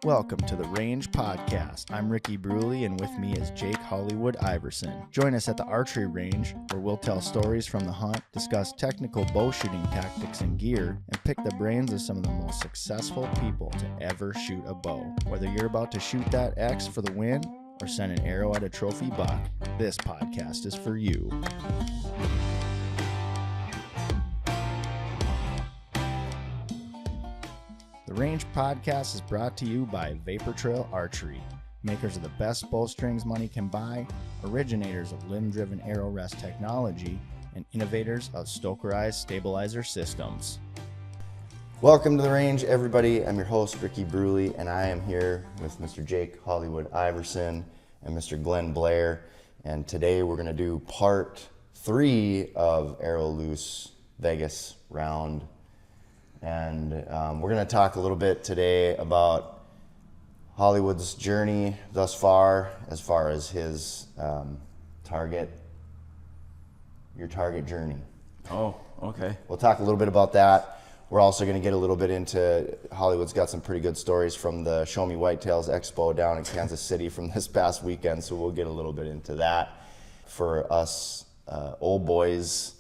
Welcome to the Range Podcast. I'm Ricky Bruley, and with me is Jake Hollywood Iverson. Join us at the Archery Range, where we'll tell stories from the hunt, discuss technical bow shooting tactics and gear, and pick the brains of some of the most successful people to ever shoot a bow. Whether you're about to shoot that X for the win or send an arrow at a trophy buck, this podcast is for you. The Range Podcast is brought to you by Vapor Trail Archery, makers of the best bowstrings money can buy, originators of limb-driven arrow rest technology, and innovators of Stokerized stabilizer systems. Welcome to The Range, everybody. I'm your host, Ricky Bruley, and I am here with Mr. Jake Hollywood Iverson and Mr. Glenn Blair. And today we're going to do part 3 of Arrow Loose Vegas round. And we're going to talk a little bit today about Hollywood's journey thus far as his your target journey. Oh, okay. We'll talk a little bit about that. We're also going to get a little bit into Hollywood's got some pretty good stories from the Show Me Whitetails Expo down in Kansas City from this past weekend, so we'll get a little bit into that. For us old boys,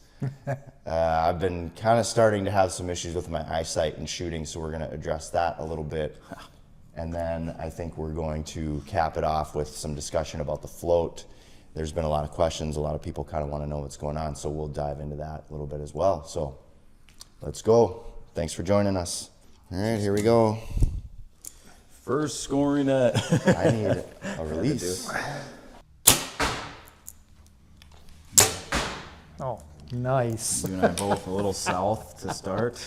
I've been kind of starting to have some issues with my eyesight and shooting, so we're going to address that a little bit. And then I think we're going to cap it off with some discussion about the float. There's been a lot of questions. A lot of people kind of want to know what's going on, so we'll dive into that a little bit as well. So let's go. Thanks for joining us. All right, here we go. First scoring at. I need a release. Oh, nice. You and I both a little south to start.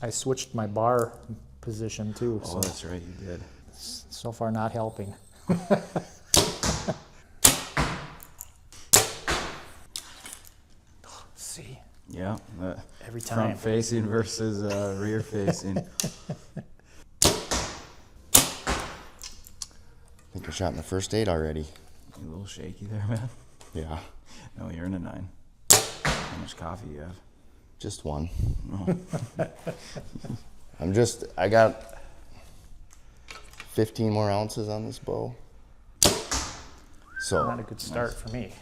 I switched my bar position too, Oh, so that's right, you did. so far not helping. See, Yeah. every time. Front facing versus rear facing. I think we're shot in the first 8 already. You a little shaky there, man. Yeah, No, you're in a 9. How much coffee you have? just one. Oh. I got 15 more ounces on this bow. Not a good start for me.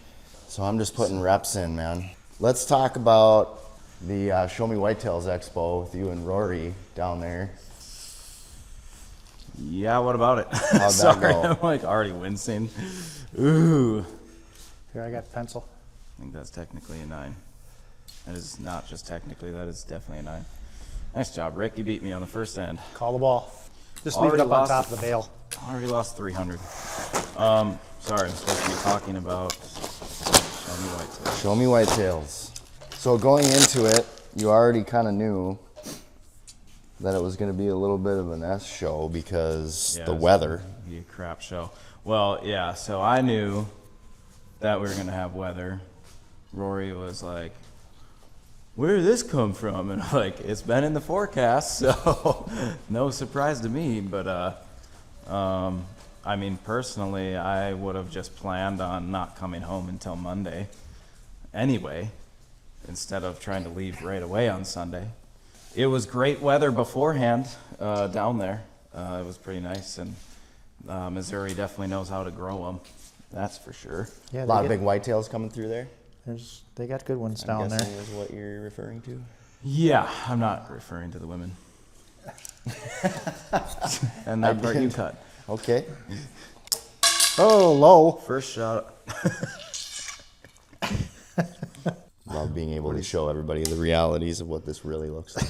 So I'm just putting reps in, man. Let's talk about the Show Me Whitetails Expo with you and Rory down there. Yeah, what about it? How'd that Sorry, go? I'm like already wincing. Ooh. Here, I got pencil. I think that's technically a 9. That is not just technically, that is definitely a 9. Nice job, Rick. You beat me on the first end. Call the ball. Just leave it Already up on lost top of the bale. Already lost 300. Sorry, I'm supposed to be talking about Show Me Whitetails. Show Me Whitetails. So going into it, you already kind of knew that it was going to be a little bit of an S show because Yeah, the it's weather. gonna be a crap show. Well, yeah, so I knew that we were going to have weather. Rory was like, where did this come from? And I'm like, it's been in the forecast, so no surprise to me. But, I mean, personally, I would have just planned on not coming home until Monday anyway, instead of trying to leave right away on Sunday. It was great weather beforehand down there. It was pretty nice, and Missouri definitely knows how to grow them. That's for sure. Yeah, A lot of big whitetails coming through there. they got good ones I'm down there. guessing is what you're referring to. Yeah, I'm not referring to the women. And that part you cut. Okay. Oh, low. First shot. Love being able to show everybody the realities of what this really looks like.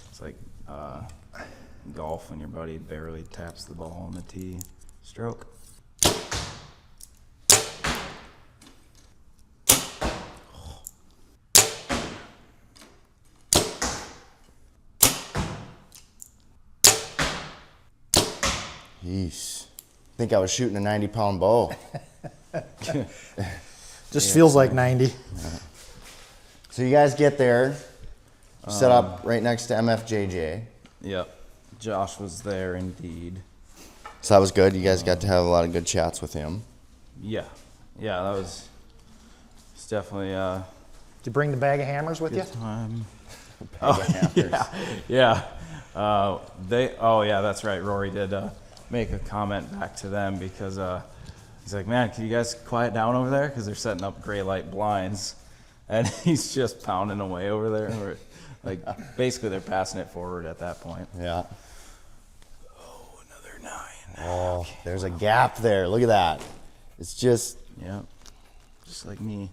It's like golf when your buddy barely taps the ball on the tee. Stroke. Yeesh. I think I was shooting a 90-pound bow. Just feels like 90. So you guys get there, set up right next to MFJJ. Yep. Josh was there indeed. So that was good. You guys got to have a lot of good chats with him. Yeah. Yeah, that was it's definitely Did you bring the bag of hammers with you? good time. Yeah. That's right. Rory did make a comment back to them because he's like, man, can you guys quiet down over there? Because they're setting up gray light blinds. And he's just pounding away over there. Or, like, basically they're passing it forward at that point. Yeah. Oh, another 9. Oh, okay. There's a gap there. Look at that. It's just... Yeah. Just like me.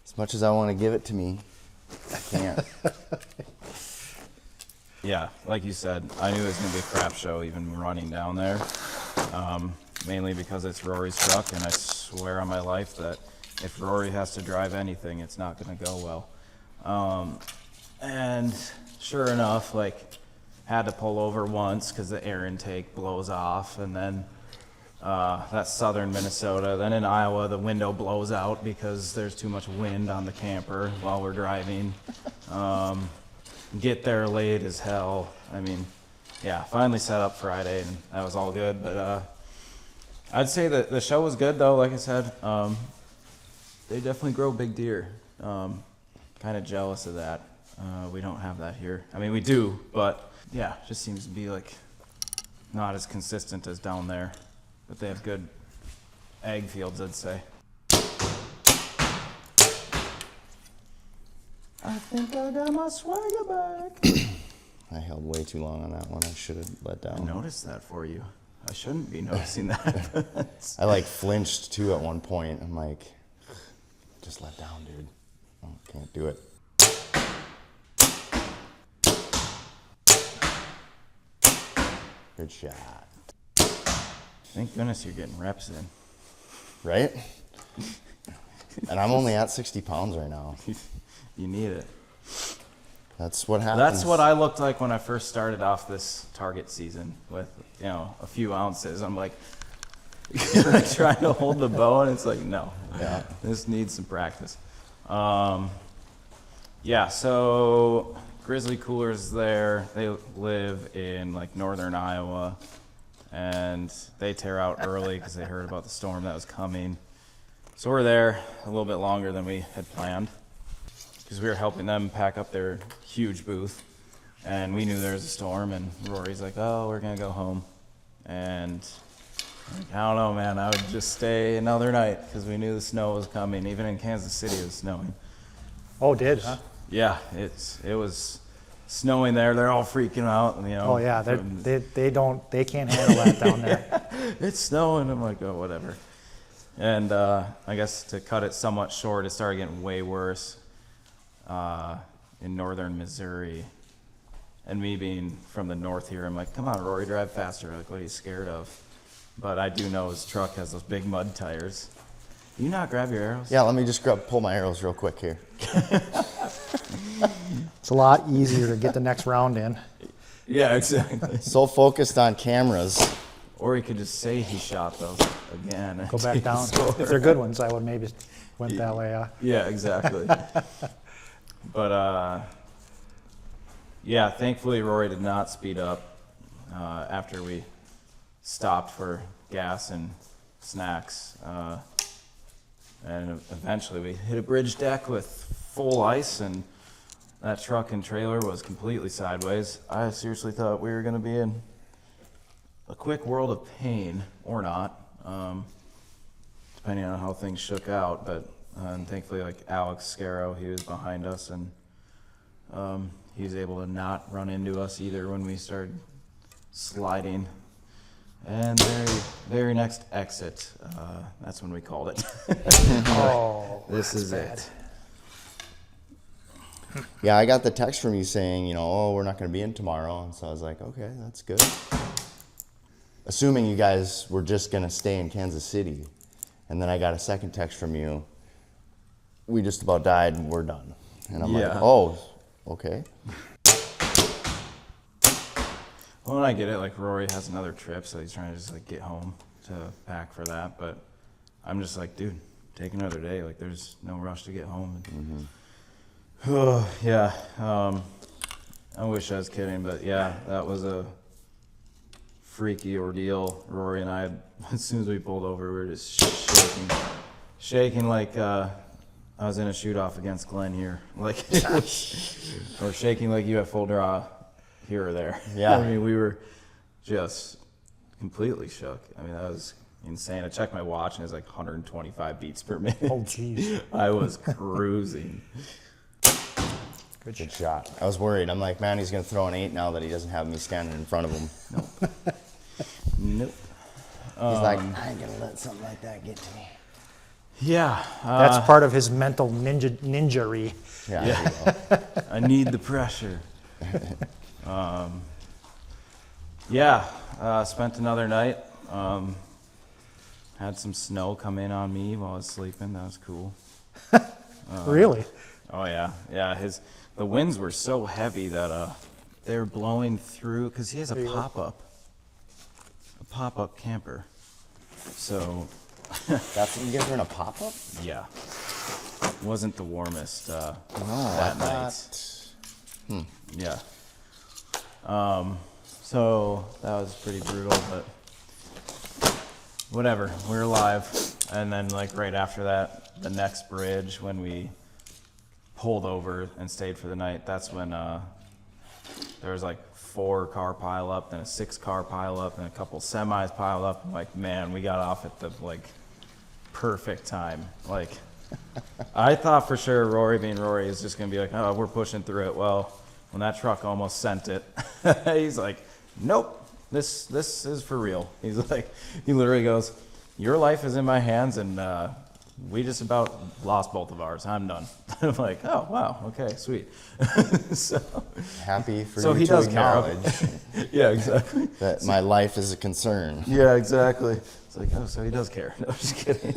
As much as I want to give it to me, I can't. Yeah, like you said, I knew it was going to be a crap show even running down there. Mainly because it's Rory's truck, and I swear on my life that if Rory has to drive anything, it's not going to go well. And sure enough, like, had to pull over once because the air intake blows off, and then that's southern Minnesota. Then in Iowa, the window blows out because there's too much wind on the camper while we're driving. Get there late as hell. I mean, yeah, finally set up Friday, and that was all good. But I'd say that the show was good, though. Like I said, they definitely grow big deer. Kind of jealous of that. We don't have that here. I mean, we do, but yeah, just seems to be like not as consistent as down there. But they have good ag fields, I'd say. I think I got my swagger back. I held way too long on that one. I should have let down. I noticed that for you. I shouldn't be noticing that. I like flinched too at one point. I'm like, just let down, dude. Oh, can't do it. Good shot. Thank goodness you're getting reps in. Right? And I'm only at 60 pounds right now. You need it. That's what happens. That's what I looked like when I first started off this target season with, a few ounces. I'm like trying to hold the bow, and it's like, no, Yeah. this needs some practice. So Grizzly Coolers there, they live in like northern Iowa, and they tear out early because they heard about the storm that was coming. So we're there a little bit longer than we had planned because we were helping them pack up their huge booth, and we knew there was a storm, and Rory's like, oh, we're gonna go home. And like, I don't know, man, I would just stay another night because we knew the snow was coming. Even in Kansas City it was snowing. Oh, did, huh? Yeah, it was snowing there. They're all freaking out, Oh yeah, they can't handle that down there. It's snowing. I'm like, oh, whatever. And I guess to cut it somewhat short, it started getting way worse in northern Missouri. And me being from the north here, I'm like, come on, Rory, drive faster. Like, what are you scared of? But I do know his truck has those big mud tires. Can you not grab your arrows? Yeah, let me just pull my arrows real quick here. It's a lot easier to get the next round in. Yeah, exactly. So focused on cameras. Or he could just say he shot those again. and Go back take the down. score. If they're good ones, I would maybe went that way. Yeah, exactly. But thankfully Rory did not speed up after we stopped for gas and snacks. And eventually we hit a bridge deck with full ice, and that truck and trailer was completely sideways. I seriously thought we were going to be in a quick world of pain, or not, depending on how things shook out. But and thankfully, like Alex Scarrow, he was behind us, and he was able to not run into us either when we started sliding. And very next exit, that's when we called it. Oh, This is bad. it. Yeah, I got the text from you saying, oh, we're not going to be in tomorrow. And so I was like, okay, that's good. Assuming you guys were just going to stay in Kansas City. And then I got a second text from you. We just about died and we're done. And I'm like, oh, okay. Well, and I get it, like Rory has another trip, so he's trying to just like get home to pack for that. But I'm just like, dude, take another day. Like, there's no rush to get home. Yeah. I wish I was kidding, but yeah, that was a freaky ordeal. Rory and I, as soon as we pulled over, we were just shaking like I was in a shoot-off against Glenn here. Like, or shaking like you at full draw here or there. Yeah. I mean, we were just completely shook. I mean, that was insane. I checked my watch and it was like 125 beats per minute. Oh, jeez. I was cruising. Good shot. I was worried. I'm like, man, he's going to throw an 8 now that he doesn't have me standing in front of him. Nope. He's like, I ain't going to let something like that get to me. Yeah. That's part of his mental ninja-ry. Yeah. Yeah. There you go. I need the pressure. Spent another night. Had some snow come in on me while I was sleeping. That was cool. Really? Oh yeah, yeah. The winds were so heavy that they were blowing through because he has a pop-up camper. So That's what you guys were in a pop-up? yeah, wasn't the warmest that I night. thought. Yeah. So that was pretty brutal, but whatever. We're alive. And then like right after that, the next bridge when we pulled over and stayed for the night, that's when there was like 4-car pileup, then a 6-car pileup, and a couple semis piled up. I'm like, man, we got off at the like perfect time. Like, I thought for sure Rory being Rory is just gonna be like, oh, we're pushing through it. Well, when that truck almost sent it, he's like, nope, this is for real. He's like, he literally goes, your life is in my hands, and we just about lost both of ours. I'm done. I'm like, oh, wow, okay, sweet. So Happy for So you he to does care. acknowledge yeah, exactly. that my life is a concern. Yeah, exactly. It's like, oh, so he does care. No, just kidding.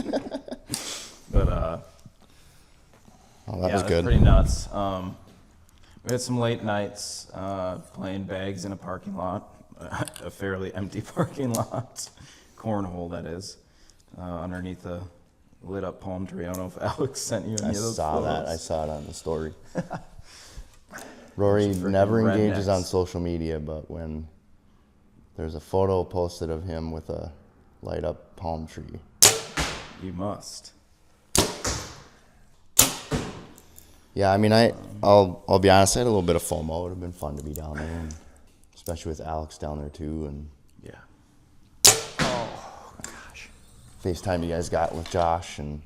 But Oh, that yeah, was that's good. pretty nuts. We had some late nights playing bags in a parking lot, a fairly empty parking lot, cornhole that is, underneath a lit up palm tree. I don't know if Alex sent you any I of those saw that. I photos. saw it on the story. Rory Freaking never engages rednecks. on social media, but when there's a photo posted of him with a light up palm tree. You must. Yeah, I mean, I'll be honest. I had a little bit of FOMO. It would have been fun to be down there, and especially with Alex down there too, and Yeah. FaceTime you guys got with Josh, and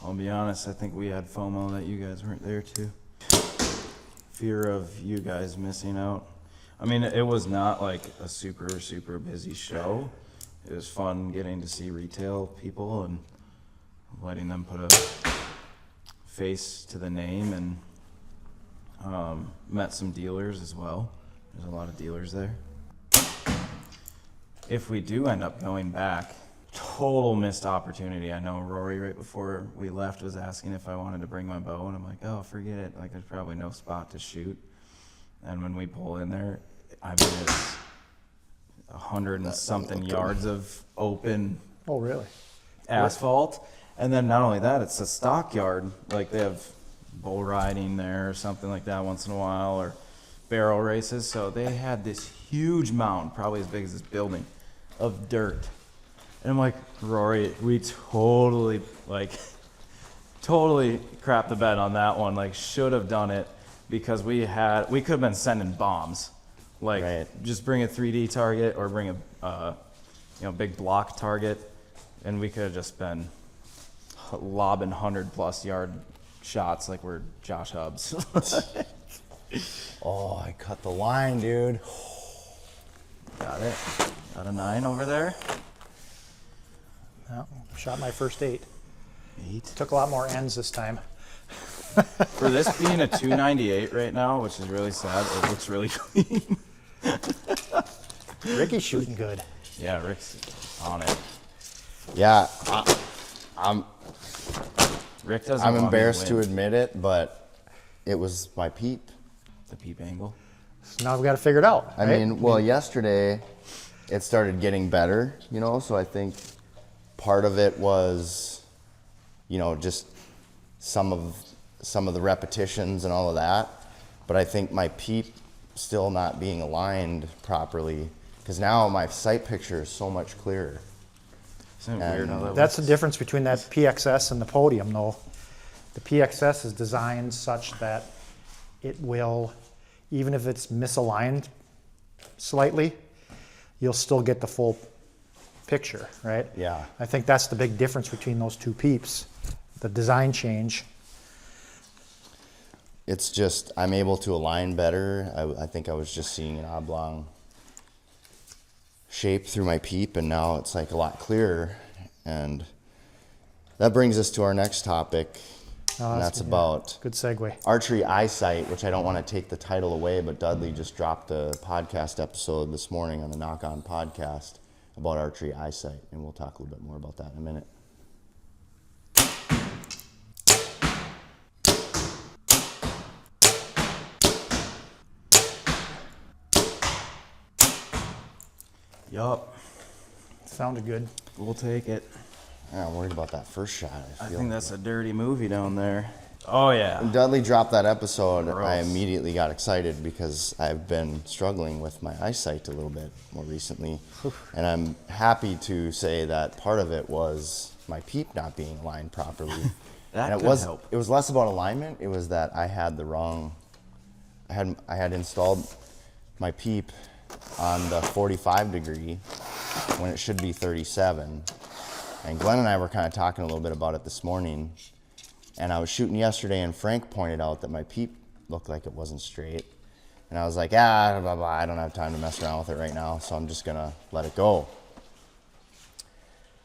I'll be honest, I think we had FOMO that you guys weren't there too. Fear of you guys missing out. I mean, it was not like a super, super busy show. It was fun getting to see retail people and letting them put a face to the name, and met some dealers as well. There's a lot of dealers there. If we do end up going back, total missed opportunity. I know Rory right before we left was asking if I wanted to bring my bow, and I'm like, oh, forget it. Like, there's probably no spot to shoot. And when we pull in there, I mean, it's 100 and something yards of open Oh, really? asphalt. And then not only that, it's a stockyard. Like, they have bull riding there or something like that once in a while, or barrel races. So they had this huge mound, probably as big as this building, of dirt. And I'm like, Rory, we totally crapped the bed on that one. Like, should have done it, because we could have been sending bombs. Like, Right. just bring a 3D target or bring a big block target, and we could have just been lobbing 100+ yard shots like we're Josh Hubbs. oh, I cut the line, dude. Got it. Got a 9 over there. No, shot my first 8. 8. Took a lot more ends this time. For this being a 298 right now, which is really sad, it looks really clean. Ricky's shooting good. Yeah, Rick's on it. Yeah, Rick doesn't. I'm want me embarrassed to win. admit it, but it was my peep. The peep angle. So now we've got to figure it out. I right? mean, well, yesterday it started getting better, so I think part of it was, just some of the repetitions and all of that. But I think my peep still not being aligned properly, because now my sight picture is so much clearer. Isn't it weird how that That's the works? difference between that PXS and the podium, though. the PXS is designed such that it will, even if it's misaligned slightly, you'll still get the full picture, right? Yeah. I think that's the big difference between those two peeps, the design change. It's just, I'm able to align better. I think I was just seeing an oblong shape through my peep, and now it's like a lot clearer. And that brings us to our next topic, and that's about good segue. Archery Eyesight, which I don't want to take the title away, but Dudley just dropped a podcast episode this morning on the Knock On podcast about Archery Eyesight, and we'll talk a little bit more about that in a minute. Yup. Sounded good. We'll take it. Yeah, I'm worried about that first shot. I think that's a dirty movie down there. Oh, yeah. When Dudley dropped that episode, Gross. I immediately got excited because I've been struggling with my eyesight a little bit more recently. And I'm happy to say that part of it was my peep not being aligned properly. That and could help. It was less about alignment. It was that I had the wrong, I had installed my peep on the 45 degree when it should be 37. And Glenn and I were kind of talking a little bit about it this morning. And I was shooting yesterday, and Frank pointed out that my peep looked like it wasn't straight. And I was like, blah, blah, blah, I don't have time to mess around with it right now, so I'm just going to let it go.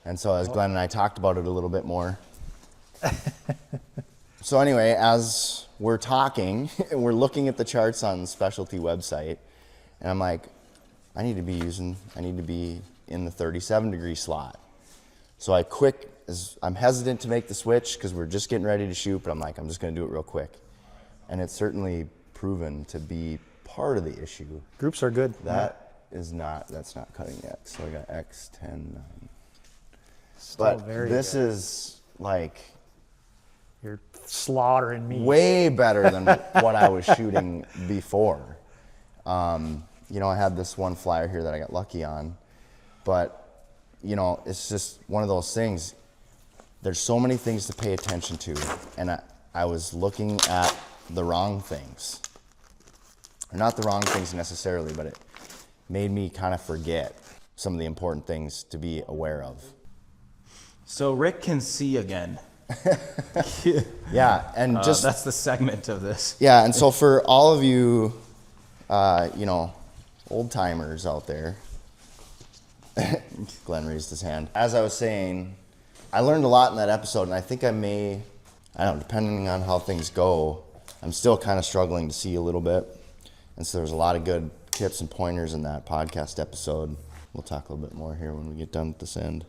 And so as Glenn and I talked about it a little bit more. So anyway, as we're talking, we're looking at the charts on the specialty website, and I'm like, I need to be in the 37 degree slot. So I'm hesitant to make the switch because we're just getting ready to shoot, but I'm like, I'm just going to do it real quick. And it's certainly proven to be part of the issue. Groups are good. That's not cutting yet. So I got X10. Still But very this good. is like You're slaughtering me. way better than what I was shooting before. I had this one flyer here that I got lucky on, but it's just one of those things. There's so many things to pay attention to, and I was looking at the wrong things. Or not the wrong things necessarily, but it made me kind of forget some of the important things to be aware of. So Rick can see again. Yeah, and That's the segment of this. Yeah, and so for all of you, old timers out there, Glenn raised his hand. As I was saying, I learned a lot in that episode, and I think depending on how things go, I'm still kind of struggling to see a little bit. And so there's a lot of good tips and pointers in that podcast episode. We'll talk a little bit more here when we get done with this end.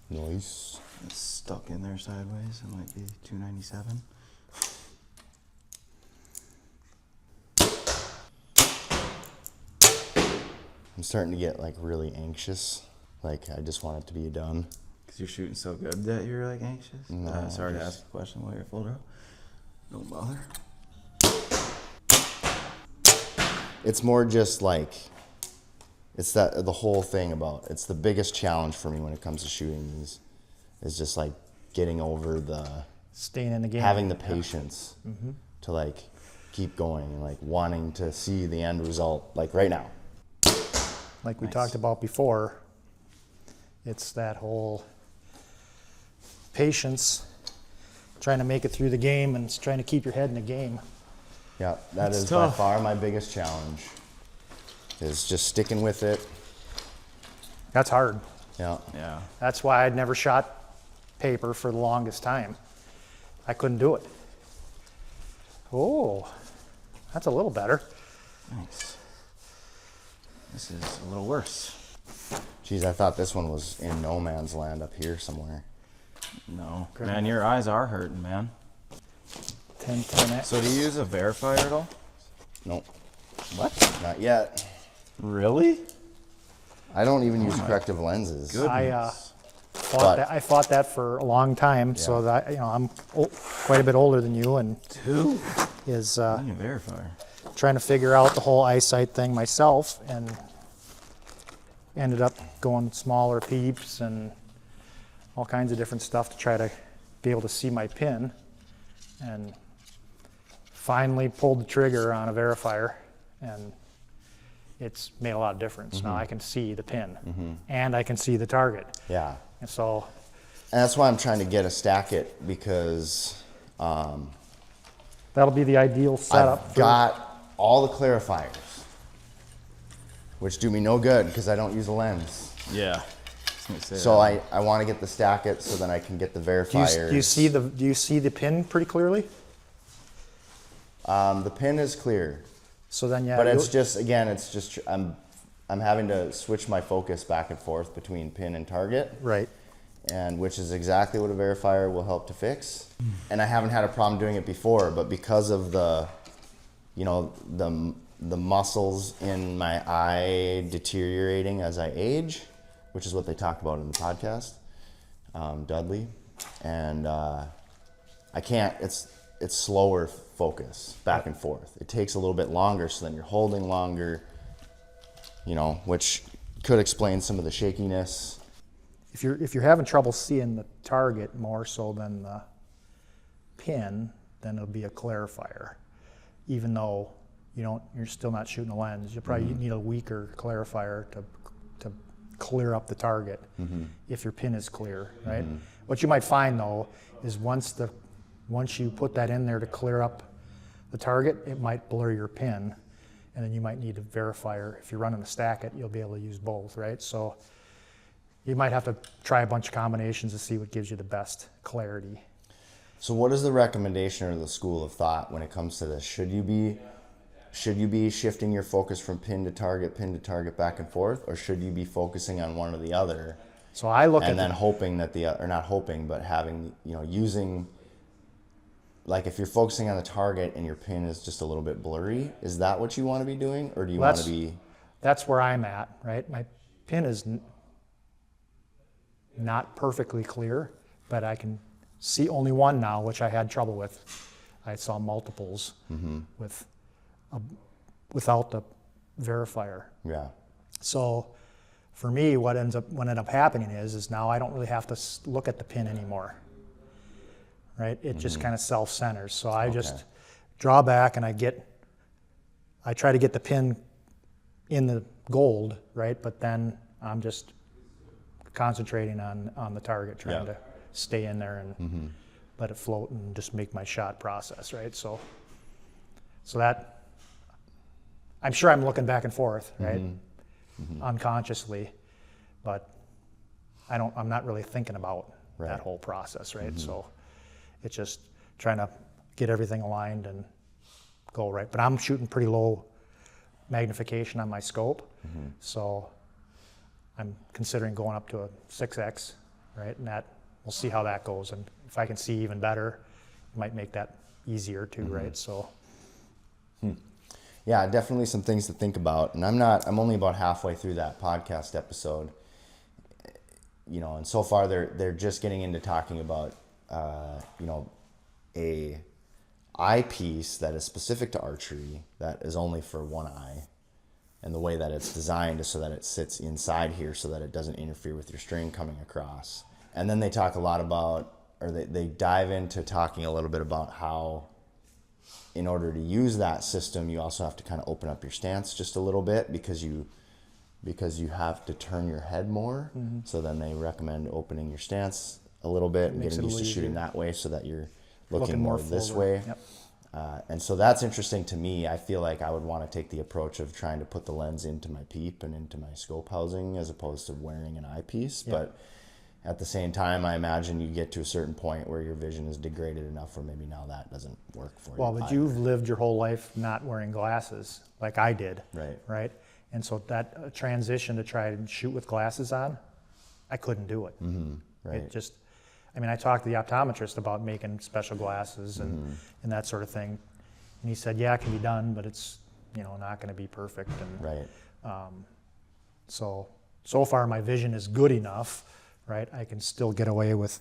Nice. It's stuck in there sideways. It might be 297. I'm starting to get really anxious. I just want it to be done. Because you're shooting so good that you're anxious? No, Sorry to ask a question while you're full draw. Don't bother. It's more just it's the whole thing about, it's the biggest challenge for me when it comes to shooting these, is just getting over Staying in the game. having the patience to keep going and wanting to see the end result right now. Like we Nice. talked about before, it's that whole patience, trying to make it through the game and trying to keep your head in the game. Yeah, that It's is by tough. far my biggest challenge, is just sticking with it. That's hard. Yeah. Yeah. That's why I'd never shot paper for the longest time. I couldn't do it. Oh, that's a little better. Nice. This is a little worse. Geez, I thought this one was in no man's land up here somewhere. No. Man, your eyes are hurting, man. 10-10. So do you use a verifier at all? Nope, What? not yet. Really? I don't even use corrective lenses. Good. I But- I fought that for a long time, so that I'm quite a bit older than you, and Two? is I need a verifier. trying to figure out the whole eyesight thing myself, and ended up going smaller peeps and all kinds of different stuff to try to be able to see my pin, and finally pulled the trigger on a verifier, and it's made a lot of difference. Now I can see the pin and I can see the target. Yeah. And so, And that's why I'm trying to get a stack it, because that'll be the ideal setup. I've got all the clarifiers, which do me no good because I don't use a lens. Yeah. So I want to get the stack it so then I can get the verifiers. Do you see the pin pretty clearly? The pin is clear. So then, yeah. But it's just, again, it's just, I'm having to switch my focus back and forth between pin and target. Right. And which is exactly what a verifier will help to fix. And I haven't had a problem doing it before, but because of the, you know, the muscles in my eye deteriorating as I age, which is what they talked about in the podcast, Dudley, and I can't, it's slower focus back and forth. It takes a little bit longer, so then you're holding longer, you know, which could explain some of the shakiness. If you're having trouble seeing the target more so than the pin, then it'll be a clarifier. Even though you're still not shooting a lens, you probably need a weaker clarifier to clear up the target if your pin is clear, right? What you might find though is once you put that in there to clear up the target, it might blur your pin, and then you might need a verifier. If you're running a stack it, you'll be able to use both, right? So you might have to try a bunch of combinations to see what gives you the best clarity. So what is the recommendation or the school of thought when it comes to this? Should you be shifting your focus from pin to target back and forth, or should you be focusing on one or the other? So I look and then hoping that or not hoping, but having, using, like if you're focusing on the target and your pin is just a little bit blurry, is that what you want to be doing, or do you want to be? That's where I'm at, right? My pin is not perfectly clear, but I can see only one now, which I had trouble with. I saw multiples without the verifier. Yeah. So for me, what ended up happening is now I don't really have to look at the pin anymore, right? It just kind of self-centers. So I just draw back and I try to get the pin in the gold, right? But then I'm just concentrating on the target, trying to stay in there and let it float and just make my shot process, right? So that, I'm sure I'm looking back and forth, right? Unconsciously, but I'm not really thinking about that whole process, right? So it's just trying to get everything aligned and go right. But I'm shooting pretty low magnification on my scope, so I'm considering going up to a 6X, right? And we'll see how that goes. And if I can see even better, it might make that easier too, right? So. Yeah, definitely some things to think about. And I'm only about halfway through that podcast episode, and so far they're just getting into talking about, a eyepiece that is specific to archery that is only for one eye. And the way that it's designed is so that it sits inside here so that it doesn't interfere with your string coming across. And then they talk a lot about, or they dive into talking a little bit about how in order to use that system, you also have to kind of open up your stance just a little bit because you have to turn your head more. So then they recommend opening your stance a little bit and getting used to shooting that way so that you're looking more this way. Yep. And so that's interesting to me. I feel like I would want to take the approach of trying to put the lens into my peep and into my scope housing as opposed to wearing an eyepiece. Yep. But at the same time, I imagine you get to a certain point where your vision is degraded enough where maybe now that doesn't work for you. Well, but you've lived your whole life not wearing glasses like I did. Right? And so that transition to try and shoot with glasses on, I couldn't do it. Right. It just, I talked to the optometrist about making special glasses and that sort of thing. And he said, yeah, it can be done, but it's, not going to be perfect. And so far my vision is good enough, right? I can still get away with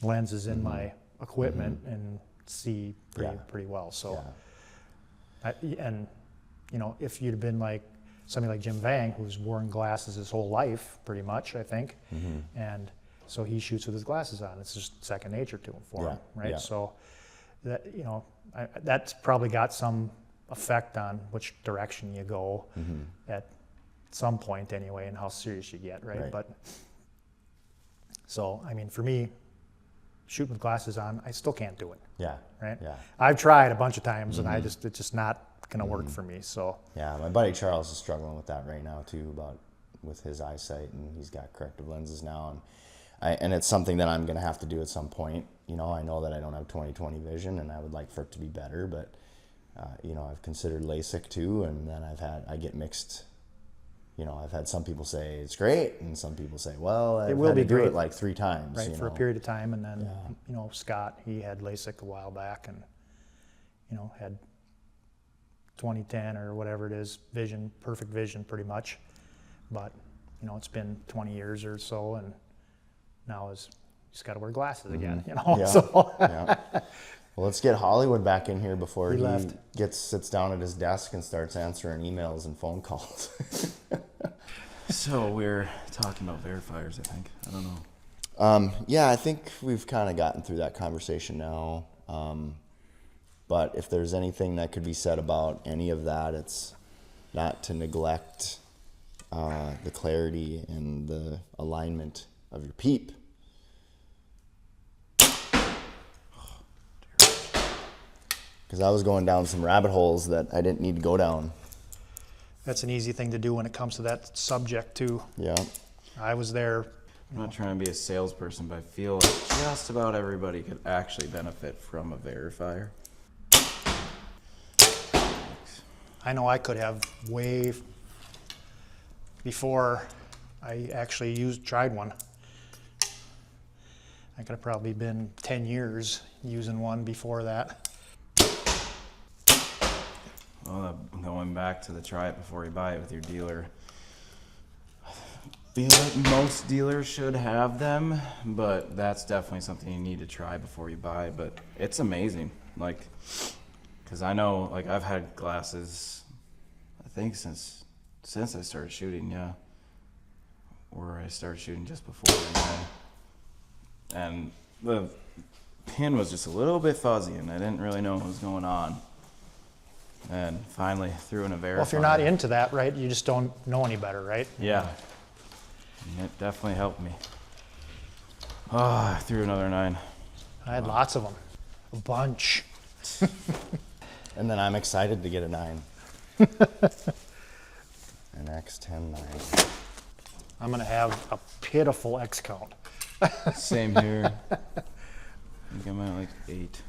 lenses in my equipment and see pretty well. So, if you'd have been like somebody like Jim Vang, who's worn glasses his whole life, pretty much, I think, and So he shoots with his glasses on. It's just second nature to him for him, right? Yeah. So that, that's probably got some effect on which direction you go at some point anyway, and how serious you get, right? But so, I mean, for me, shooting with glasses on, I still can't do it. Yeah. Right? Yeah. I've tried a bunch of times, and it's just not going to work for me. So Yeah, my buddy Charles is struggling with that right now too, with his eyesight, and he's got corrective lenses now, and it's something that I'm going to have to do at some point. I know that I don't have 20/20 vision, and I would like for it to be better, but I've considered LASIK too, and then I get mixed. I've had some people say it's great, and some people say, well, I've had to do it like 3 times. Right, for a period of time, and then Scott, he had LASIK a while back, and had 20/10 or whatever it is, vision, perfect vision pretty much. But it's been 20 years or so, and now he's got to wear glasses again. Yeah. So Yeah. Well, let's get Hollywood back in here before he left. sits down at his desk and starts answering emails and phone calls. So we're talking about verifiers, I think. I don't know. Yeah, I think we've kind of gotten through that conversation now. But if there's anything that could be said about any of that, it's not to neglect the clarity and the alignment of your peep. Because I was going down some rabbit holes that I didn't need to go down. that's an easy thing to do when it comes to that subject too. Yeah. I was there. I'm not trying to be a salesperson, but I feel like just about everybody could actually benefit from a verifier. I know I could have before I actually tried one. I could have probably been 10 years using one before that. Well, going back to the try it before you buy it with your dealer. I feel like most dealers should have them, but that's definitely something you need to try before you buy. But it's amazing, because I know, I've had glasses, I think since I started shooting, or I started shooting just before, and the pin was just a little bit fuzzy, and I didn't really know what was going on. And finally threw in a verifier. Well, if you're not into that, right, you just don't know any better, right? Yeah. And it definitely helped me. Oh, I threw another 9. I had lots of them, a bunch. And then I'm excited to get a 9. An X10 9. I'm gonna have a pitiful X count. Same here. I think I'm at 8.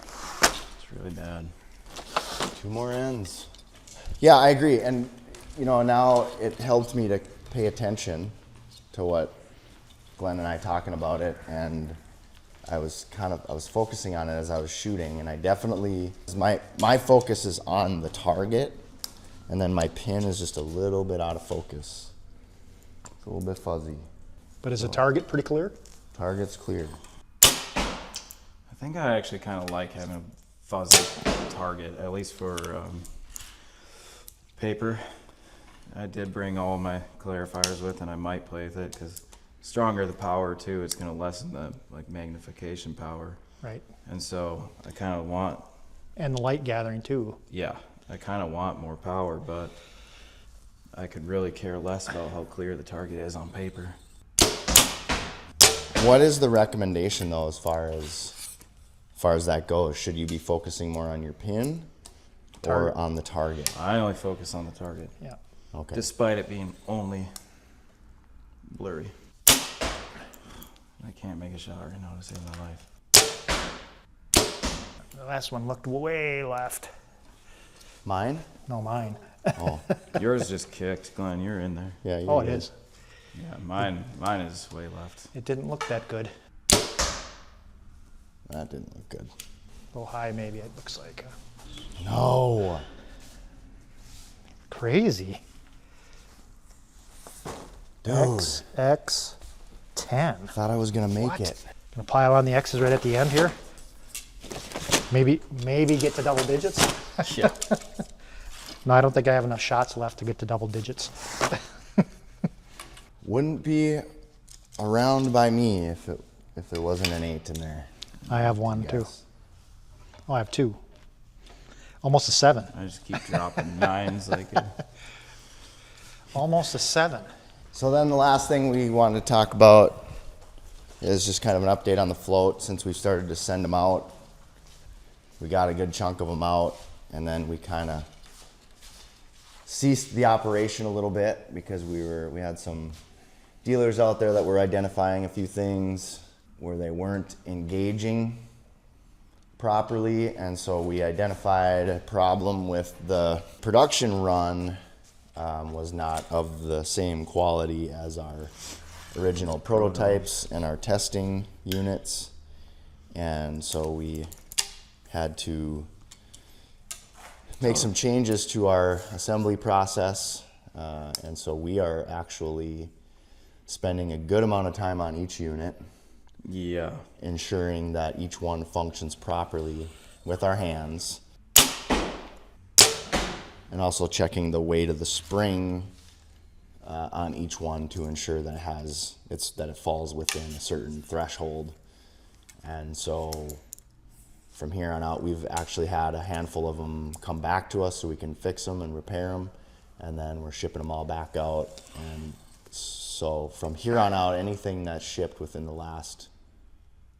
It's really bad. 2 more ends. Yeah, I agree. And, now it helped me to pay attention to what Glenn and I talking about it. And I was focusing on it as I was shooting. And I definitely, my focus is on the target. And then my pin is just a little bit out of focus. It's a little bit fuzzy. But is the target pretty clear? Target's clear. I think I actually kind of like having a fuzzy target, at least for paper. I did bring all my clarifiers with, and I might play with it because stronger the power too, it's going to lessen the magnification power. Right. And so I kind of want. And the light gathering too. Yeah, I kind of want more power, but I could really care less about how clear the target is on paper. What is the recommendation though, as far as that goes? Should you be focusing more on your pin or on the target? I only focus on the target. Yeah. Okay. Despite it being only blurry. I can't make a shot right now to save my life. The last one looked way left. Mine? No, mine. Oh, Yours just kicked, Glenn. You're in there. yeah. Oh, it is. Yeah, mine is way left. It didn't look that good. That didn't look good. A little high, maybe. It looks like No. crazy. Dude. X10. Thought I was gonna make What? it. Gonna pile on the X's right at the end here. Maybe get to double digits. Yeah. No, I don't think I have enough shots left to get to double digits. Wouldn't be around by me if there wasn't an 8 in there. I have one too. Yes. Oh, I have 2. Almost a 7. I just keep dropping 9s like Almost a 7. So then the last thing we wanted to talk about is just kind of an update on the float. Since we started to send them out, we got a good chunk of them out, and then we kind of ceased the operation a little bit because we had some dealers out there that were identifying a few things where they weren't engaging properly, and so we identified a problem with the production run was not of the same quality as our original prototypes and our testing units, and so we had to make some changes to our assembly process, and so we are actually spending a good amount of time on each unit, ensuring that each one functions properly with our hands, and also checking the weight of the spring on each one to ensure that it falls within a certain threshold. And so from here on out, we've actually had a handful of them come back to us so we can fix them and repair them, and then we're shipping them all back out. And so from here on out, anything that's shipped within the last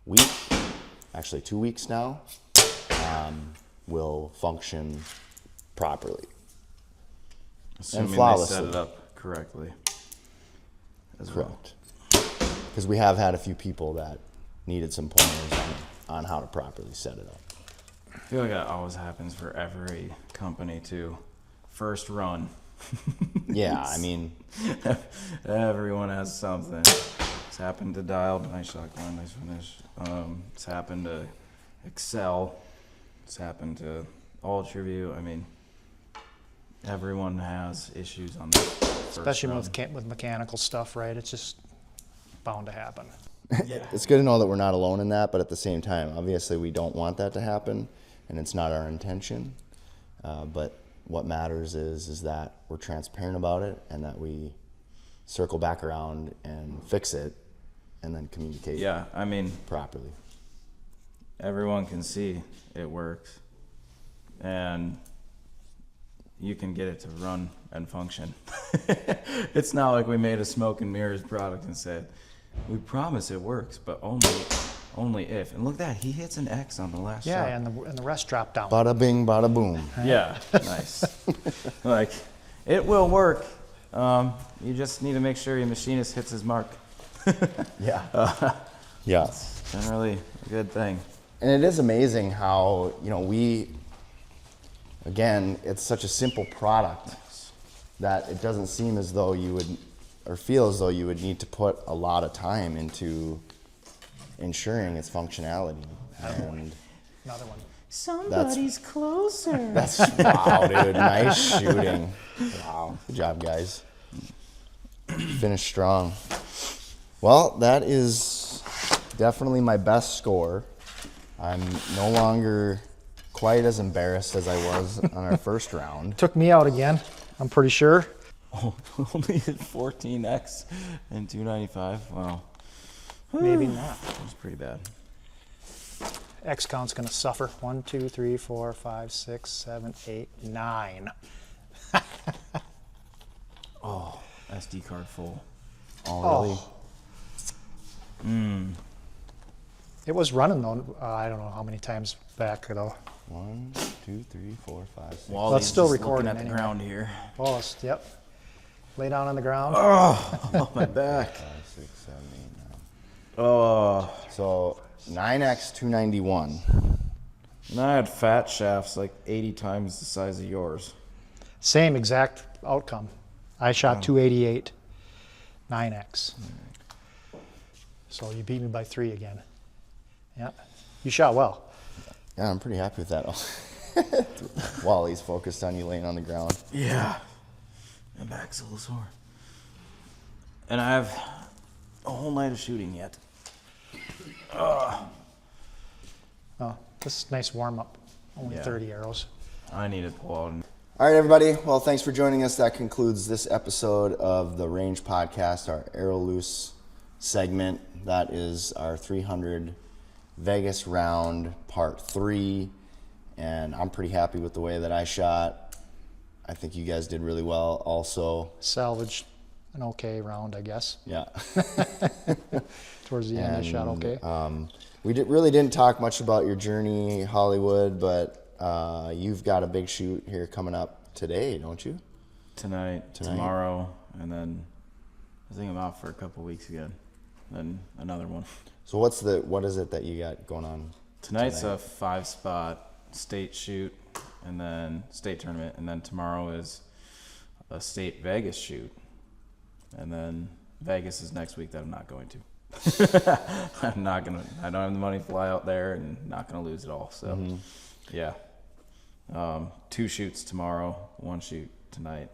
week, actually 2 weeks now, will function properly. assuming and they flawlessly. set it up correctly as well. Correct. Because we have had a few people that needed some pointers on how to properly set it up. I feel like that always happens for every company too. First run. Yeah, I mean, Everyone has something. It's happened to Dial, nice shotgun, nice finish. It's happened to Excel. It's happened to Ultra View. I mean, everyone has issues on that. Especially with mechanical stuff, right? It's just bound to happen. Yeah. it's good to know that we're not alone in that, but at the same time, obviously we don't want that to happen, and it's not our intention. But what matters is that we're transparent about it, and that we circle back around and fix it, and then communicate Yeah, I mean, properly. everyone can see it works, and you can get it to run and function. It's not like we made a smoke and mirrors product and said, we promise it works, but only if. And look at that, he hits an X on the last Yeah, shot. and the rest drop down. Bada bing, bada boom. Yeah, nice. Like, it will work. You just need to make sure your machinist hits his mark. Yeah. Yeah. Generally a good thing. And it is amazing how, again, it's such a simple product that it doesn't seem as though you would, or feel as though you would need to put a lot of time into ensuring its functionality. And Another one. Somebody's closer. that's, wow, dude, nice shooting. Wow, good job, guys. Finished strong. Well, that is definitely my best score. I'm no longer quite as embarrassed as I was on our first round. Took me out again, I'm pretty sure. Oh, only hit 14X and 295. Wow. Maybe not. That's pretty bad. X count's gonna suffer. 1, 2, 3, 4, 5, 6, 7, 8, 9. Oh, SD card full. Oh, really? It was running though. I don't know how many times back though. 1, 2, 3, 4, 5, 6. Wally's still just recording looking at anyway. the ground here. Oh, yep. Lay down on the ground. Oh, my back. 5, 6, 7, 8, 9. Oh, So 9X 291. and I had fat shafts like 80 times the size of yours. Same exact outcome. I shot 288, 9X. So you beat me by 3 again. Yeah, you shot well. Yeah, I'm pretty happy with that. Wally's focused on you laying on the ground. Yeah. My back's a little sore. And I have a whole night of shooting yet. Oh, this is a nice warm up. Only Yeah. 30 arrows. I need to pull out. All right, everybody. Well, thanks for joining us. That concludes this episode of the Range Podcast, our Arrow Loose segment. That is our 300 Vegas round part 3, and I'm pretty happy with the way that I shot. I think you guys did really well also. Salvaged an okay round, I guess. Yeah. Towards the end, you shot okay. We really didn't talk much about your journey, Hollywood, but you've got a big shoot here coming up today, don't you? Tonight, tomorrow, and then I think I'm out for a couple weeks again. Then another one. So what is it that you got going on? Tonight's a 5-spot state shoot, and then state tournament, and then tomorrow is a state Vegas shoot, and then Vegas is next week that I'm not going to. I don't have the money to fly out there, and not gonna lose it all. So, yeah, 2 shoots tomorrow, 1 shoot tonight.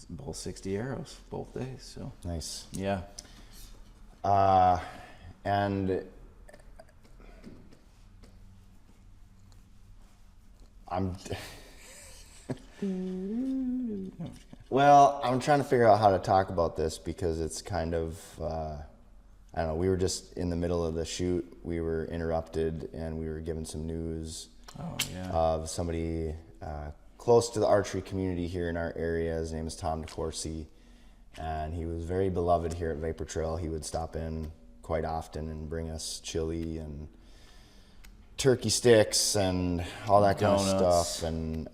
Both 60 arrows, both days. So nice. Yeah. And I'm well, I'm trying to figure out how to talk about this because it's kind of I don't know, we were just in the middle of the shoot, we were interrupted and we were given some news of somebody close to the archery community here in our area. His name is Tom DeCourcy, and he was very beloved here at Vapor Trail. He would stop in quite often and bring us chili and turkey sticks and all that kind of stuff. And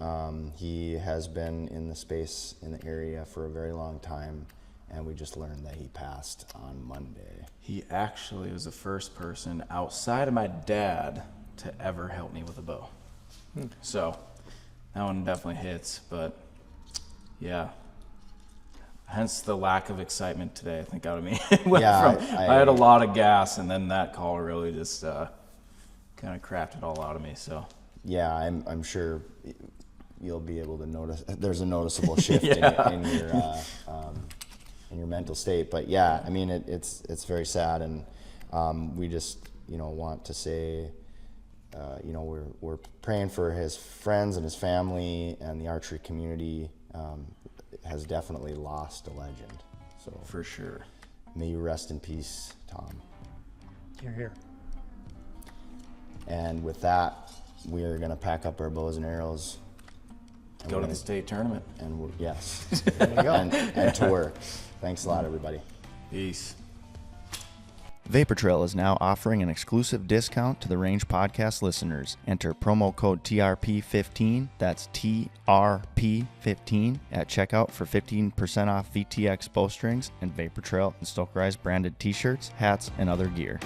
he has been in the space in the area for a very long time, and we just learned that he passed on Monday. He actually was the first person outside of my dad to ever help me with a bow. So that one definitely hits, but yeah. Hence the lack of excitement today, I think, out of me. I had a lot of gas, and then that call really just kind of crapped it all out of me. So yeah, I'm sure you'll be able to notice. There's a noticeable shift in your mental state. But yeah, I mean, it's very sad, and we just want to say, we're praying for his friends and his family, and the archery community has definitely lost a legend. So for sure, may you rest in peace, Tom. Hear, hear. And with that, we are going to pack up our bows and arrows. And go to the state tournament. And yes. There you go. and tour. Thanks a lot, everybody. Peace. Vapor Trail is now offering an exclusive discount to the Range Podcast listeners. Enter promo code TRP15, that's TRP15, at checkout for 15% off VTX bowstrings and Vapor Trail and Stokerized branded t-shirts, hats, and other gear.